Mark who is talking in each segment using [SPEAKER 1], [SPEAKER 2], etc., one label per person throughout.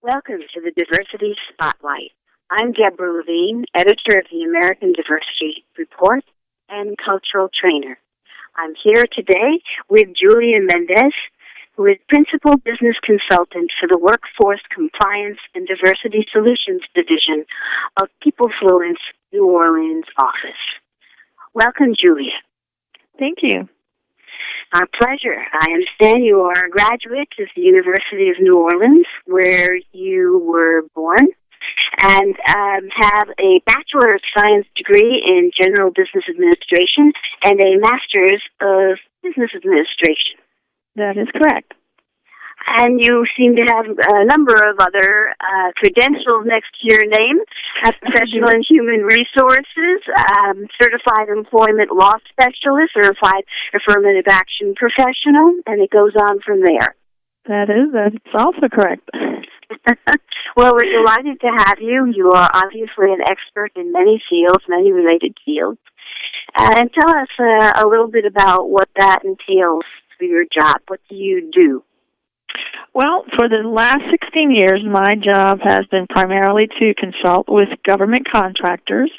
[SPEAKER 1] Welcome to the Diversity Spotlight. I'm Deborah Levine, editor of the American Diversity Report and cultural trainer. I'm here today with Julia Mendez, who is Principal Business Consultant for the Workforce Compliance and Diversity Solutions Division of People Fluence New Orleans office. Welcome, Julia.
[SPEAKER 2] Thank you.
[SPEAKER 1] Our pleasure. I understand you are a graduate of the University of New Orleans, where you were born, and have a Bachelor of Science degree in General Business Administration and a Master's of Business Administration.
[SPEAKER 2] That is correct.
[SPEAKER 1] And you seem to have a number of other credentials next to your name: Professional in Human Resources, Certified Employment Law Specialist, Certified Affirmative Action Professional, and it goes on from there.
[SPEAKER 2] That's also correct.
[SPEAKER 1] Well, we're delighted to have you. You are obviously an expert in many fields, many related fields. And tell us a little bit about what that entails for your job. What do you do?
[SPEAKER 2] Well, for the last 16 years, my job has been primarily to consult with government contractors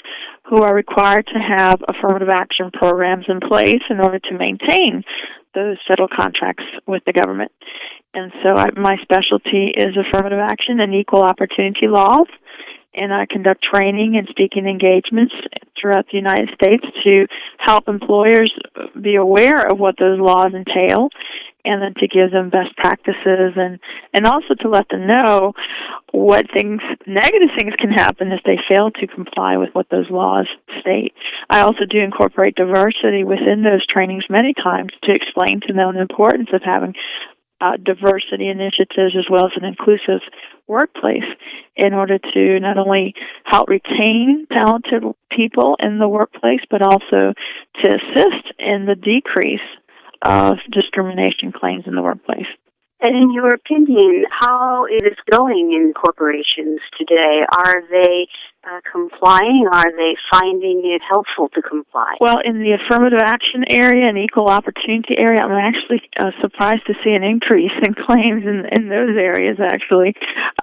[SPEAKER 2] who are required to have affirmative action programs in place in order to maintain those federal contracts with the government. And so my specialty is affirmative action and equal opportunity laws, and I conduct training and speaking engagements throughout the United States to help employers be aware of what those laws entail, and then to give them best practices and also to let them know what negative things can happen if they fail to comply with what those laws state. I also do incorporate diversity within those trainings many times to explain to them the importance of having diversity initiatives as well as an inclusive workplace in order to not only help retain talented people in the workplace, but also to assist in the decrease of discrimination claims in the workplace.
[SPEAKER 1] And in your opinion, how is it going in corporations today? Are they complying? Are they finding it helpful to comply?
[SPEAKER 2] Well, in the affirmative action area and equal opportunity area, I'm actually surprised to see an increase in claims in those areas, actually.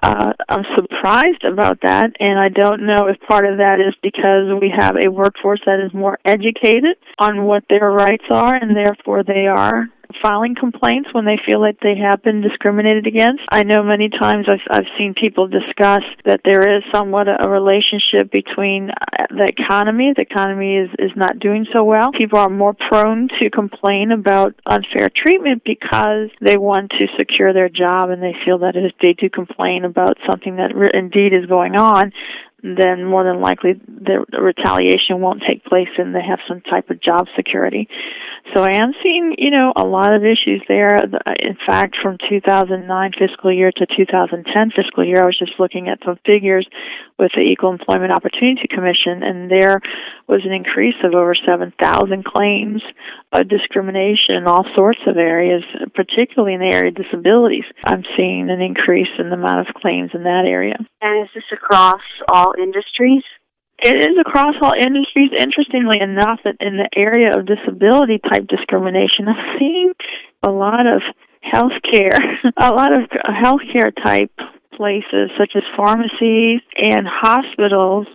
[SPEAKER 2] I'm surprised about that, and I don't know if part of that is because we have a workforce that is more educated on what their rights are, and therefore they are filing complaints when they feel like they have been discriminated against. I know many times I've seen people discuss that there is somewhat a relationship between the economy. The economy is not doing so well. People are more prone to complain about unfair treatment because they want to secure their job, and they feel that if they do complain about something that indeed is going on, then more than likely the retaliation won't take place and they have some type of job security. So I am seeing, a lot of issues there. In fact, from 2009 fiscal year to 2010 fiscal year, I was just looking at some figures with the Equal Employment Opportunity Commission, and there was an increase of over 7,000 claims of discrimination in all sorts of areas, particularly in the area of disabilities. I'm seeing an increase in the amount of claims in that area.
[SPEAKER 1] And is this across all industries?
[SPEAKER 2] It is across all industries. Interestingly enough, that in the area of disability-type discrimination, I'm seeing a lot of healthcare type places, such as pharmacies and hospitals,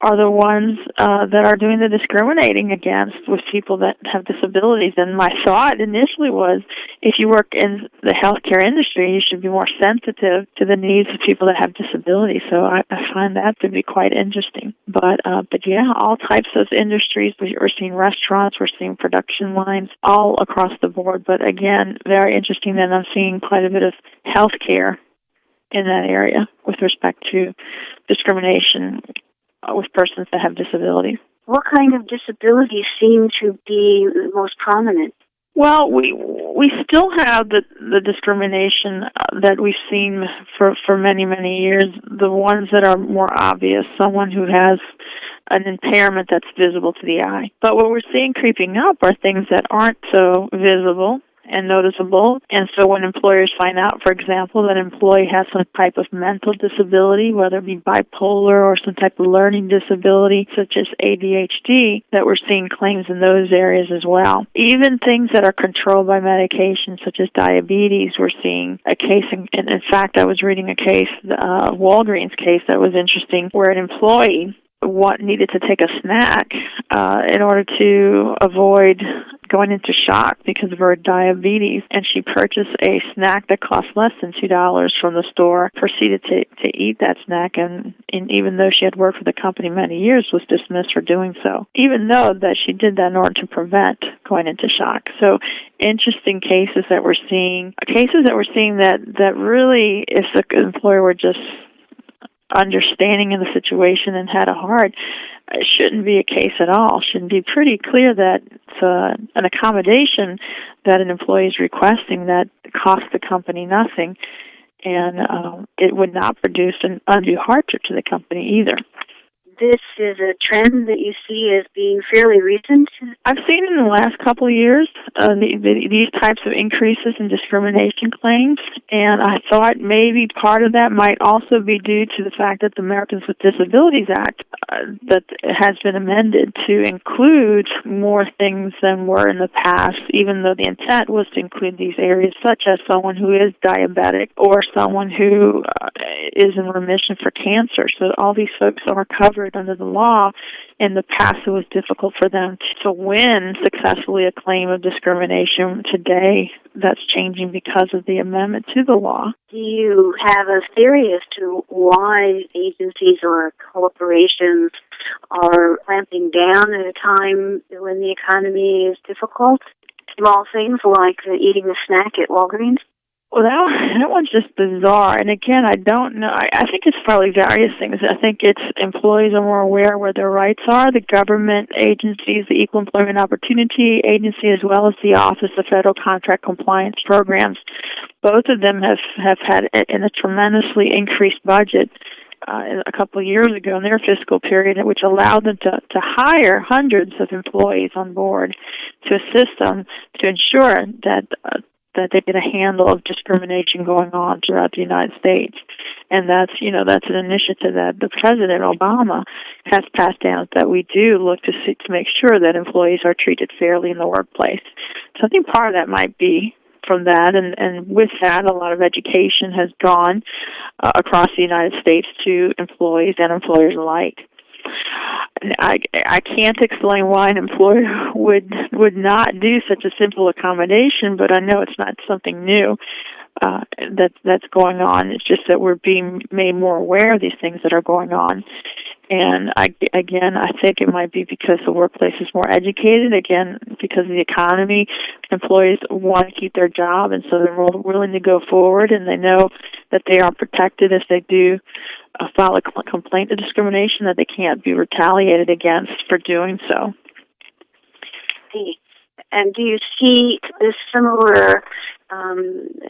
[SPEAKER 2] are the ones that are doing the discriminating against with people that have disabilities. And my thought initially was, if you work in the healthcare industry, you should be more sensitive to the needs of people that have disabilities. So I find that to be quite interesting. But yeah, all types of industries. We're seeing restaurants, we're seeing production lines, all across the board. But again, very interesting that I'm seeing quite a bit of healthcare in that area with respect to discrimination with persons that have disabilities.
[SPEAKER 1] What kind of disabilities seem to be most prominent?
[SPEAKER 2] Well, we still have the discrimination that we've seen for many, many years, the ones that are more obvious, someone who has an impairment that's visible to the eye. But what we're seeing creeping up are things that aren't so visible and noticeable. And so when employers find out, for example, that an employee has some type of mental disability, whether it be bipolar or some type of learning disability, such as ADHD, that we're seeing claims in those areas as well. Even things that are controlled by medication, such as diabetes, we're seeing a case, in fact, I was reading a case, Walgreens case that was interesting, where an employee needed to take a snack in order to avoid going into shock because of her diabetes, and she purchased a snack that cost less than $2 from the store, proceeded to eat that snack, and even though she had worked for the company many years, was dismissed for doing so, even though that she did that in order to prevent going into shock. So interesting cases that we're seeing that really, if the employer were just understanding of the situation and had a heart, it shouldn't be a case at all. It should be pretty clear that it's an accommodation that an employee is requesting that costs the company nothing, and it would not produce an undue hardship to the company either.
[SPEAKER 1] This is a trend that you see as being fairly recent?
[SPEAKER 2] I've seen in the last couple of years these types of increases in discrimination claims, and I thought maybe part of that might also be due to the fact that the Americans with Disabilities Act that has been amended to include more things than were in the past, even though the intent was to include these areas, such as someone who is diabetic or someone who is in remission for cancer. So all these folks are covered under the law. In the past, it was difficult for them to win successfully a claim of discrimination. Today, that's changing because of the amendment to the law.
[SPEAKER 1] Do you have a theory as to why agencies or corporations are clamping down at a time when the economy is difficult? Small things like eating a snack at Walgreens?
[SPEAKER 2] Well, that one's just bizarre. And again, I don't know. I think it's probably various things. I think it's employees are more aware where their rights are. The government agencies, the Equal Employment Opportunity Agency, as well as the Office of Federal Contract Compliance Programs, both of them have had a tremendously increased budget a couple of years ago in their fiscal period, which allowed them to hire hundreds of employees on board to assist them to ensure that they get a handle of discrimination going on throughout the United States. And that's an initiative that the President Obama has passed down, that we do look to make sure that employees are treated fairly in the workplace. So I think part of that might be from that, and with that, a lot of education has gone across the United States to employees and employers alike. I can't explain why an employer would not do such a simple accommodation, but I know it's not something new that's going on. It's just that we're being made more aware of these things that are going on. And I think it might be because the workplace is more educated, again, because of the economy. Employees want to keep their job, and so they're more willing to go forward, and they know that they are protected if they do file a complaint of discrimination, that they can't be retaliated against for doing so.
[SPEAKER 1] And do you see this similar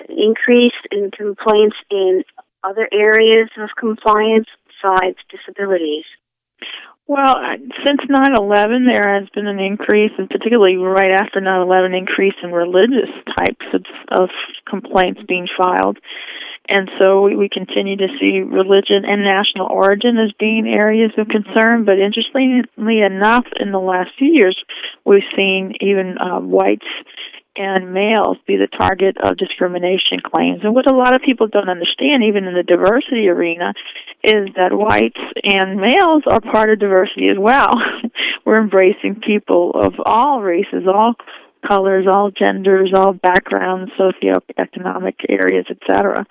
[SPEAKER 1] increase in complaints in other areas of compliance besides disabilities?
[SPEAKER 2] Well, since 9/11, there has been an increase, and particularly right after 9/11, increase in religious types of complaints being filed. And so we continue to see religion and national origin as being areas of concern. But interestingly enough, in the last few years, we've seen even whites and males be the target of discrimination claims. And what a lot of people don't understand, even in the diversity arena, is that whites and males are part of diversity as well. We're embracing people of all races, all colors, all genders, all backgrounds, socioeconomic areas, etc.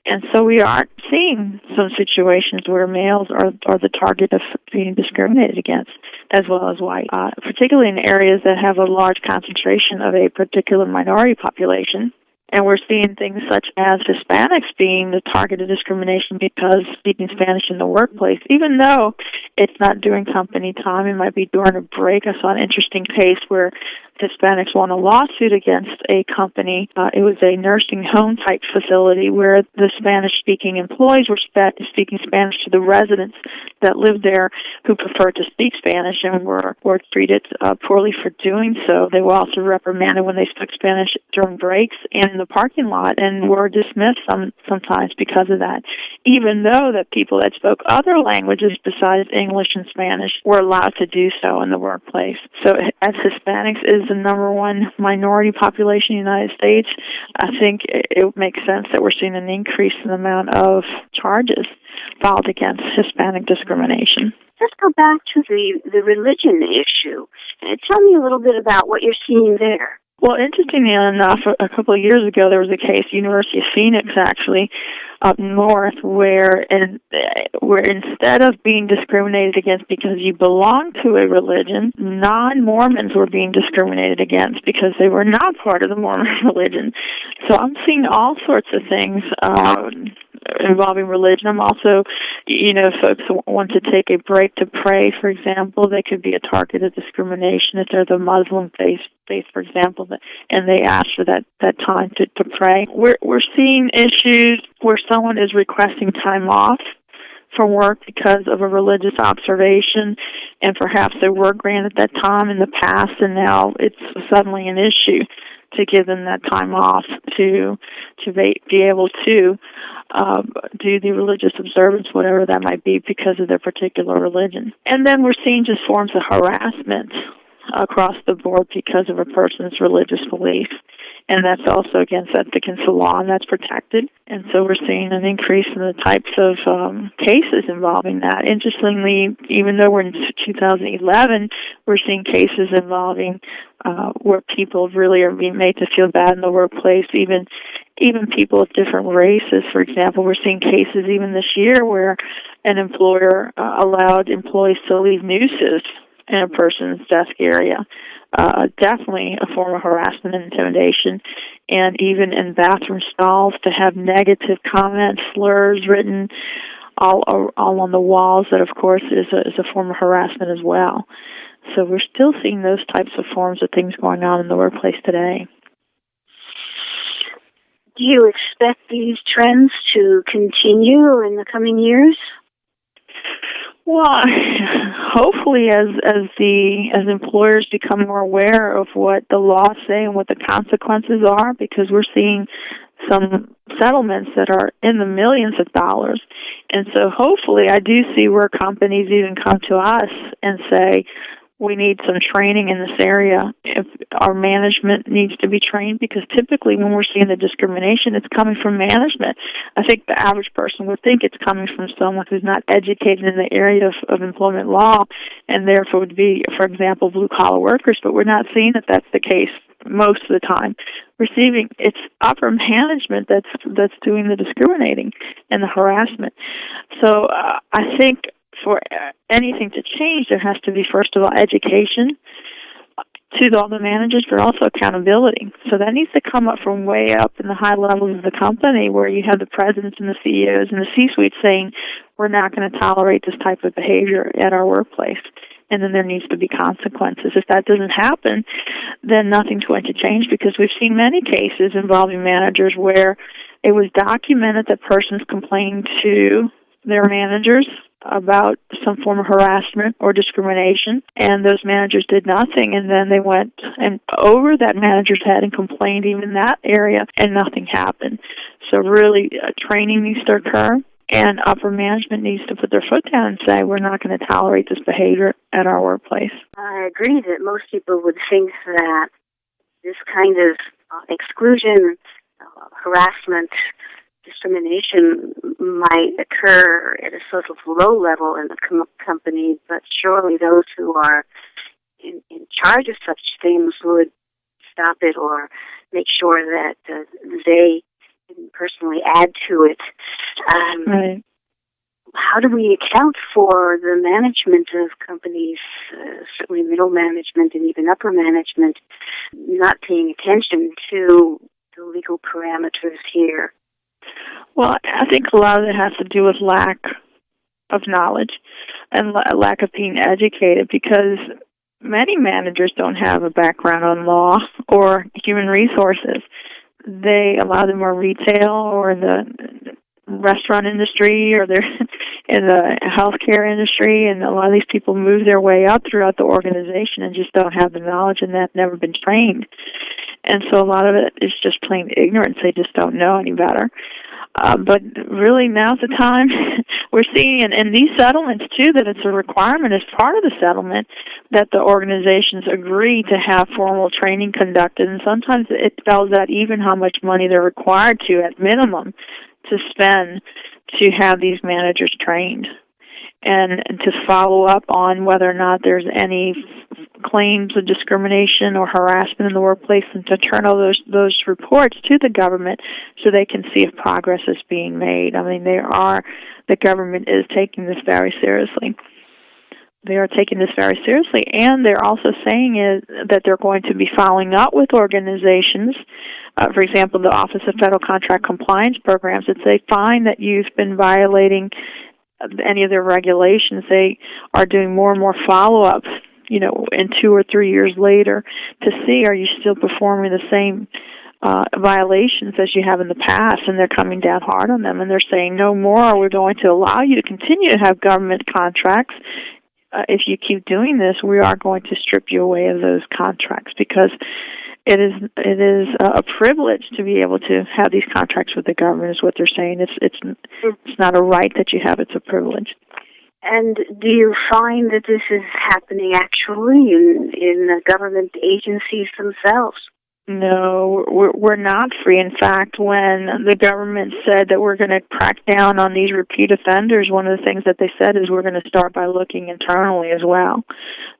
[SPEAKER 2] And so we are seeing some situations where males are the target of being discriminated against, as well as white, particularly in areas that have a large concentration of a particular minority population. And we're seeing things such as Hispanics being the target of discrimination because speaking Spanish in the workplace, even though it's not during company time, it might be during a break. I saw an interesting case where Hispanics won a lawsuit against a company. It was a nursing home type facility where the Spanish-speaking employees were speaking Spanish to the residents that lived there who preferred to speak Spanish and were treated poorly for doing so. They were also reprimanded when they spoke Spanish during breaks and in the parking lot, and were dismissed sometimes because of that, even though that people that spoke other languages besides English and Spanish were allowed to do so in the workplace. So as Hispanics is the number one minority population in the United States, I think it makes sense that we're seeing an increase in the amount of charges filed against Hispanic discrimination.
[SPEAKER 1] Let's go back to the religion issue. Tell me a little bit about what you're seeing there.
[SPEAKER 2] Well, interestingly enough, a couple of years ago, there was a case, University of Phoenix, actually, up north, where instead of being discriminated against because you belong to a religion, non-Mormons were being discriminated against because they were not part of the Mormon religion. So I'm seeing all sorts of things involving religion. I'm also, folks want to take a break to pray, for example. They could be a target of discrimination if they're the Muslim faith, for example, and they ask for that time to pray. We're seeing issues where someone is requesting time off from work because of a religious observation, and perhaps they were granted that time in the past, and now it's suddenly an issue to give them that time off to be able to do the religious observance, whatever that might be, because of their particular religion. And then we're seeing just forms of harassment across the board because of a person's religious belief. And that's also against the law, and that's protected. And so we're seeing an increase in the types of cases involving that. Interestingly, even though we're in 2011, we're seeing cases involving where people really are being made to feel bad in the workplace, even people of different races. For example, we're seeing cases even this year where an employer allowed employees to leave nooses in a person's desk area. Definitely a form of harassment and intimidation, and even in bathroom stalls to have negative comments, slurs written all on the walls. That, of course, is a form of harassment as well. So we're still seeing those types of forms of things going on in the workplace today.
[SPEAKER 1] Do you expect these trends to continue in the coming years?
[SPEAKER 2] Well, hopefully, as employers become more aware of what the laws say and what the consequences are, because we're seeing some settlements that are in the millions of dollars. And so hopefully I do see where companies even come to us and say, we need some training in this area. If our management needs to be trained, because typically when we're seeing the discrimination, it's coming from management. I think the average person would think it's coming from someone who's not educated in the area of employment law, and therefore would be, for example, blue-collar workers, but we're not seeing that that's the case most of the time. It's upper management that's doing the discriminating and the harassment. So I think for anything to change, there has to be, first of all, education to all the managers, but also accountability. So that needs to come up from way up in the high levels of the company, where you have the presidents and the CEOs and the C-suite saying, we're not going to tolerate this type of behavior at our workplace. And then there needs to be consequences. If that doesn't happen, then nothing's going to change, because we've seen many cases involving managers where it was documented that persons complained to their managers about some form of harassment or discrimination, and those managers did nothing, and then they went and over that manager's head and complained even in that area, and nothing happened. So really, training needs to occur, and upper management needs to put their foot down and say, we're not going to tolerate this behavior at our workplace.
[SPEAKER 1] I agree that most people would think that this kind of exclusion, harassment, discrimination might occur at a sort of low level in the company, but surely those who are in charge of such things would stop it or make sure that they can personally add to it.
[SPEAKER 2] Right.
[SPEAKER 1] How do we account for the management of companies, certainly middle management and even upper management, not paying attention to the legal parameters here?
[SPEAKER 2] Well, I think a lot of it has to do with lack of knowledge and lack of being educated, because many managers don't have a background on law or human resources. A lot of them are retail or the restaurant industry, or they're in the healthcare industry, and a lot of these people move their way up throughout the organization and just don't have the knowledge, and they've never been trained. And so a lot of it is just plain ignorance. They just don't know any better. But really, now's the time. We're seeing in these settlements, too, that it's a requirement as part of the settlement that the organizations agree to have formal training conducted. And sometimes it spells out even how much money they're required to, at minimum, to spend to have these managers trained and to follow up on whether or not there's any claims of discrimination or harassment in the workplace, and to turn all those reports to the government so they can see if progress is being made. I mean, the government is taking this very seriously. They are taking this very seriously, and they're also saying that they're going to be following up with organizations. For example, the Office of Federal Contract Compliance Programs, if they find that you've been violating any of their regulations, they are doing more and more follow-ups, in 2 or 3 years later, to see, are you still performing the same violations as you have in the past, and they're coming down hard on them, and they're saying, no more, we're going to allow you to continue to have government contracts. If you keep doing this, we are going to strip you away of those contracts, because it is a privilege to be able to have these contracts with the government, is what they're saying. It's not a right that you have, it's a privilege.
[SPEAKER 1] And do you find that this is happening actually in the government agencies themselves?
[SPEAKER 2] No, we're not free. In fact, when the government said that we're going to crack down on these repeat offenders, one of the things that they said is we're going to start by looking internally as well.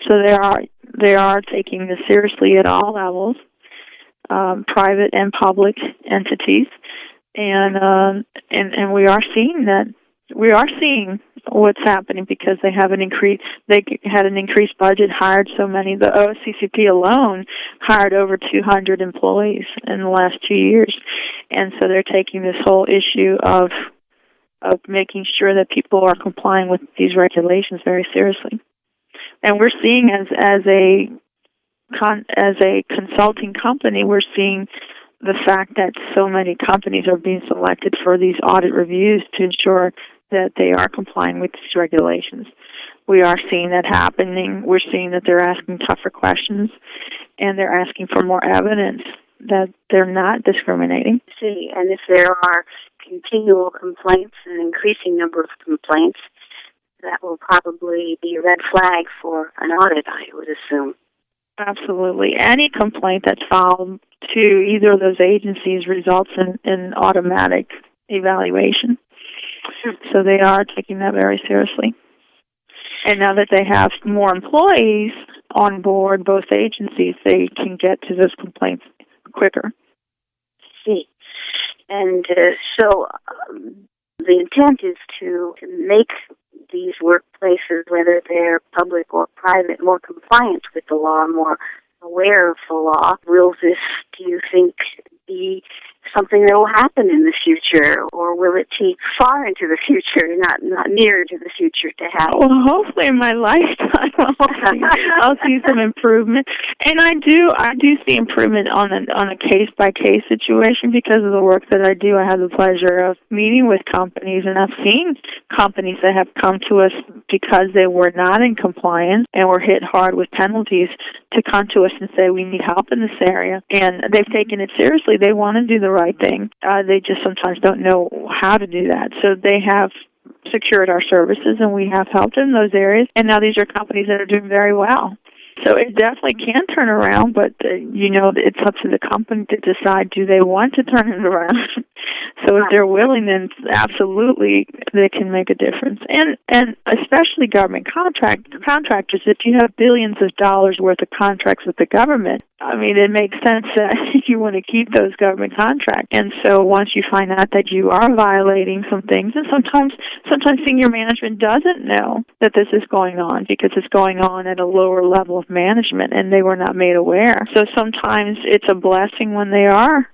[SPEAKER 2] So they are taking this seriously at all levels, private and public entities, and we are seeing that. We are seeing what's happening because they had an increased budget, hired so many. The OSCCP alone hired over 200 employees in the last 2 years. And so they're taking this whole issue of making sure that people are complying with these regulations very seriously. And we're seeing as a consulting company, we're seeing the fact that so many companies are being selected for these audit reviews to ensure that they are complying with these regulations. We are seeing that happening. We're seeing that they're asking tougher questions, and they're asking for more evidence that they're not discriminating.
[SPEAKER 1] See, and if there are continual complaints, an increasing number of complaints, that will probably be a red flag for an audit, I would assume.
[SPEAKER 2] Absolutely. Any complaint that's filed to either of those agencies results in automatic evaluation. So they are taking that very seriously. And now that they have more employees on board, both agencies, they can get to those complaints quicker.
[SPEAKER 1] See. And so the intent is to make these workplaces, whether they're public or private, more compliant with the law, more aware of the law. Will this, do you think, be something that will happen in the future, or will it take far into the future, not near to the future to happen?
[SPEAKER 2] Well, hopefully in my lifetime I'll see some improvement. And I do see improvement on a case-by-case situation because of the work that I do. I have the pleasure of meeting with companies, and I've seen companies that have come to us because they were not in compliance and were hit hard with penalties to come to us and say, we need help in this area. And they've taken it seriously. They want to do the right thing. They just sometimes don't know how to do that. So they have secured our services, and we have helped in those areas. And now these are companies that are doing very well. So it definitely can turn around, but, it's up to the company to decide, do they want to turn it around? So if they're willing, then absolutely they can make a difference. And especially government contractors, if you have billions of dollars worth of contracts with the government, I mean, it makes sense that you want to keep those government contracts. And so once you find out that you are violating some things, and sometimes senior management doesn't know that this is going on because it's going on at a lower level of management and they were not made aware. So sometimes it's a blessing when they are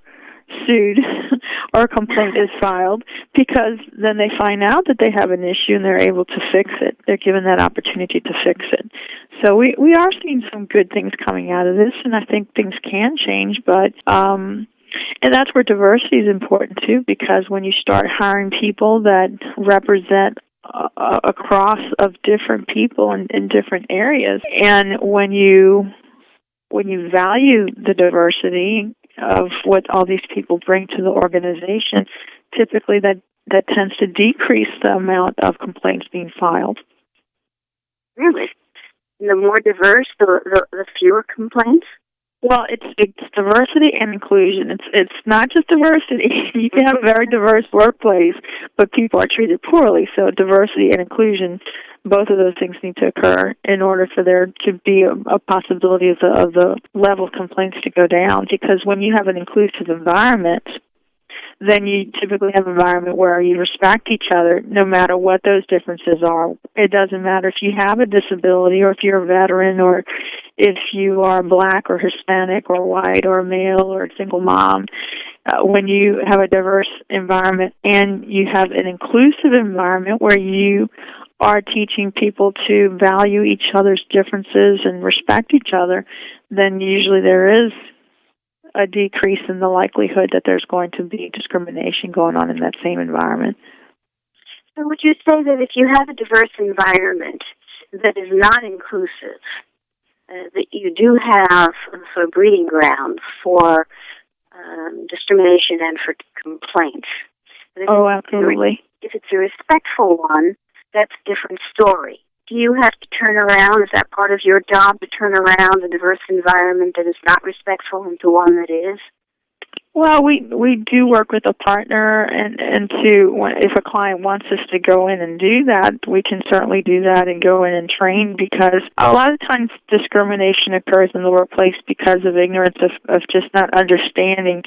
[SPEAKER 2] sued or a complaint is filed, because then they find out that they have an issue and they're able to fix it. They're given that opportunity to fix it. So we are seeing some good things coming out of this, and I think things can change, but and that's where diversity is important too, because when you start hiring people that represent across of different people in different areas. And when you value the diversity of what all these people bring to the organization, typically that tends to decrease the amount of complaints being filed.
[SPEAKER 1] Really? The more diverse, the fewer complaints?
[SPEAKER 2] Well, it's diversity and inclusion. It's not just diversity. You can have a very diverse workplace, but people are treated poorly. So diversity and inclusion, both of those things need to occur in order for there to be a possibility of the level of complaints to go down. Because when you have an inclusive environment, then you typically have an environment where you respect each other no matter what those differences are. It doesn't matter if you have a disability or if you're a veteran or if you are black or Hispanic or white or male or a single mom. When you have a diverse environment and you have an inclusive environment where you are teaching people to value each other's differences and respect each other, then usually there is a decrease in the likelihood that there's going to be discrimination going on in that same environment.
[SPEAKER 1] So would you say that if you have a diverse environment that is not inclusive, that you do have a breeding ground for discrimination and for complaints?
[SPEAKER 2] Oh, absolutely.
[SPEAKER 1] If it's a respectful one, that's a different story. Do you have to turn around? Is that part of your job, to turn around a diverse environment that is not respectful into one that is?
[SPEAKER 2] Well, we do work with a partner, and if a client wants us to go in and do that, we can certainly do that and go in and train, because a lot of times discrimination occurs in the workplace because of ignorance of just not understanding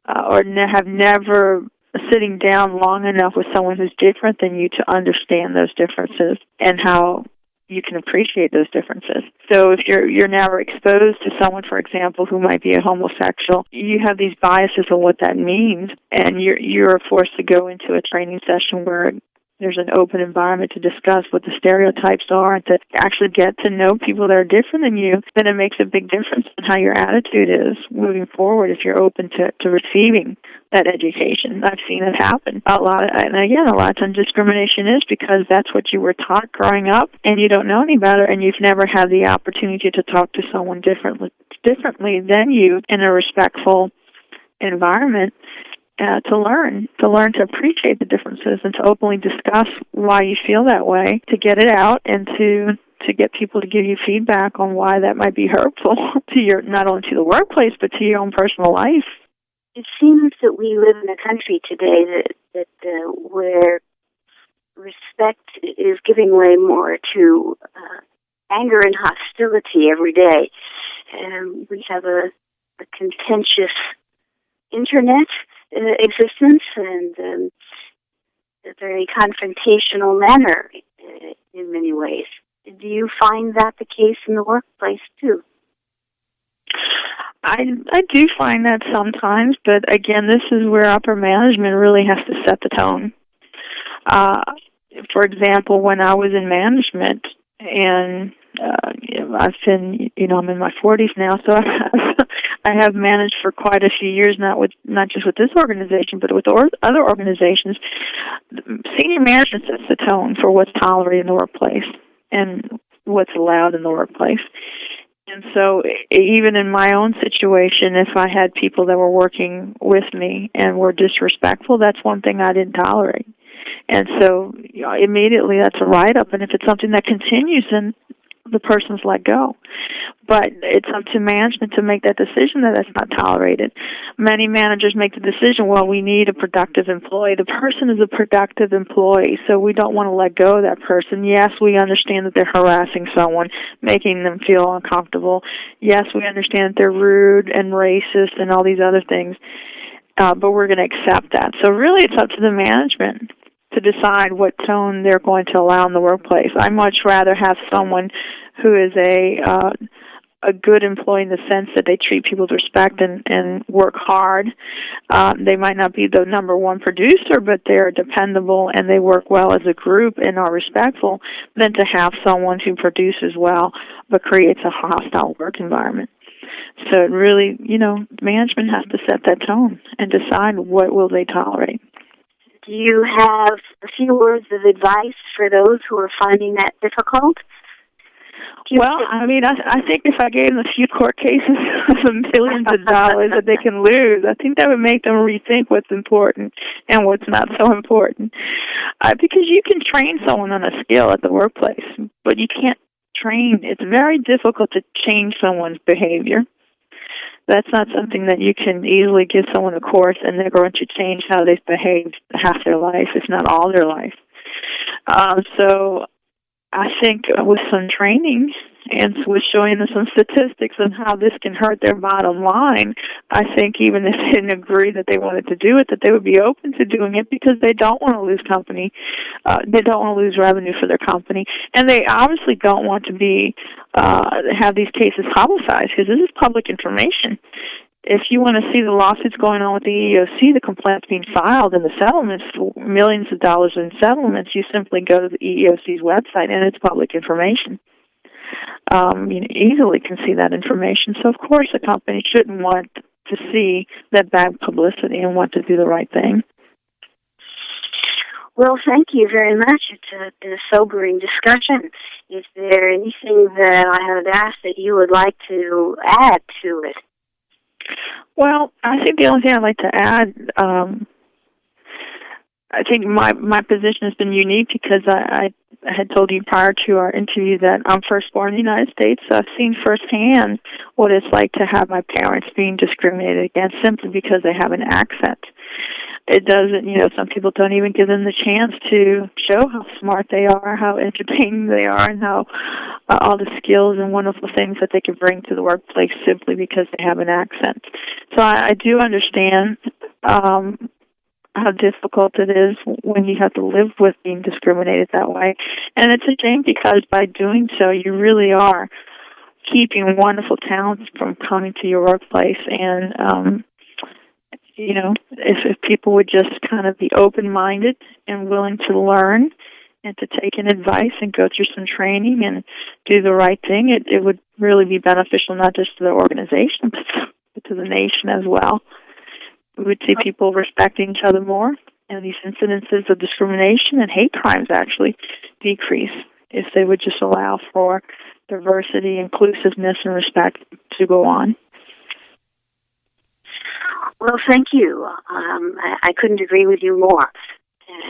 [SPEAKER 2] or have never sitting down long enough with someone who's different than you to understand those differences and how you can appreciate those differences. So if you're never exposed to someone, for example, who might be a homosexual, you have these biases of what that means, and you're forced to go into a training session where there's an open environment to discuss what the stereotypes are and to actually get to know people that are different than you. Then it makes a big difference in how your attitude is moving forward if you're open to receiving that education. I've seen it happen a lot of times discrimination is because that's what you were taught growing up, and you don't know any better, and you've never had the opportunity to talk to someone differently than you in a respectful environment. To learn to appreciate the differences and to openly discuss why you feel that way, to get it out, and to get people to give you feedback on why that might be hurtful to not only to the workplace but to your own personal life.
[SPEAKER 1] It seems that we live in a country today that where respect is giving way more to anger and hostility every day. We have a contentious internet existence and a very confrontational manner in many ways. Do you find that the case in the workplace too?
[SPEAKER 2] I do find that sometimes, but again, this is where upper management really has to set the tone. For example, when I was in management, and I've been, I'm in my 40s now, so I have managed for quite a few years, not just with this organization, but with other organizations. Senior management sets the tone for what's tolerated in the workplace and what's allowed in the workplace. And so even in my own situation, if I had people that were working with me and were disrespectful, that's one thing I didn't tolerate. And so immediately that's a write-up, and if it's something that continues, then the person's let go. But it's up to management to make that decision that that's not tolerated. Many managers make the decision, well, we need a productive employee. The person is a productive employee, so we don't want to let go of that person. Yes, we understand that they're harassing someone, making them feel uncomfortable. Yes, we understand that they're rude and racist and all these other things, but we're going to accept that. So really it's up to the management to decide what tone they're going to allow in the workplace. I'd much rather have someone who is a good employee in the sense that they treat people with respect and work hard. They might not be the number one producer, but they're dependable and they work well as a group and are respectful, than to have someone who produces well but creates a hostile work environment. So it really, management has to set that tone and decide what will they tolerate.
[SPEAKER 1] Do you have a few words of advice for those who are finding that difficult?
[SPEAKER 2] Well, I mean, I think if I gave them a few court cases of millions of dollars that they can lose, I think that would make them rethink what's important and what's not so important. Because you can train someone on a skill at the workplace, but you can't train. It's very difficult to change someone's behavior. That's not something that you can easily give someone a course and they're going to change how they've behaved half their life, if not all their life. So I think with some training and with showing them some statistics on how this can hurt their bottom line, I think even if they didn't agree that they wanted to do it, that they would be open to doing it because they don't want to lose company. They don't want to lose revenue for their company. And they obviously don't want to be have these cases publicized because this is public information. If you want to see the lawsuits going on with the EEOC, the complaints being filed, and the settlements, millions of dollars in settlements, you simply go to the EEOC's website, and it's public information. You easily can see that information. So, of course, a company shouldn't want to see that bad publicity and want to do the right thing.
[SPEAKER 1] Well, thank you very much. It's been a sobering discussion. Is there anything that I have asked that you would like to add to it?
[SPEAKER 2] Well, I think the only thing I'd like to add, I think my position has been unique because I had told you prior to our interview that I'm firstborn in the United States, so I've seen firsthand what it's like to have my parents being discriminated against simply because they have an accent. It doesn't, some people don't even give them the chance to show how smart they are, how entertaining they are, and how all the skills and wonderful things that they can bring to the workplace simply because they have an accent. So I do understand how difficult it is when you have to live with being discriminated that way. And it's a shame because by doing so, you really are keeping wonderful talents from coming to your workplace. And, if people would just kind of be open-minded and willing to learn and to take in advice and go through some training and do the right thing, it would really be beneficial not just to the organization, but to the nation as well. We would see people respecting each other more, and these incidences of discrimination and hate crimes actually decrease if they would just allow for diversity, inclusiveness, and respect to go on.
[SPEAKER 1] Well, thank you. I couldn't agree with you more.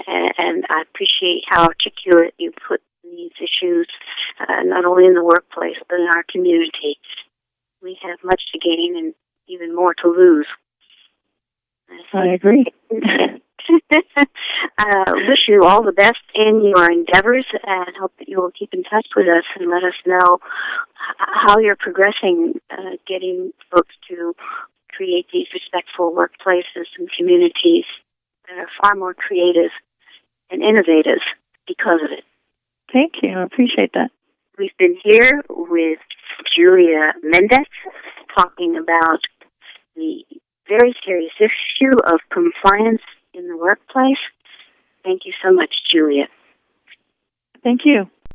[SPEAKER 1] And I appreciate how articulate you put these issues, not only in the workplace, but in our community. We have much to gain and even more to lose.
[SPEAKER 2] I agree.
[SPEAKER 1] Wish you all the best in your endeavors and hope that you will keep in touch with us and let us know how you're progressing, getting folks to create these respectful workplaces and communities that are far more creative and innovative because of it.
[SPEAKER 2] Thank you. I appreciate that.
[SPEAKER 1] We've been here with Julia Mendez talking about the very serious issue of compliance in the workplace. Thank you so much, Julia.
[SPEAKER 2] Thank you.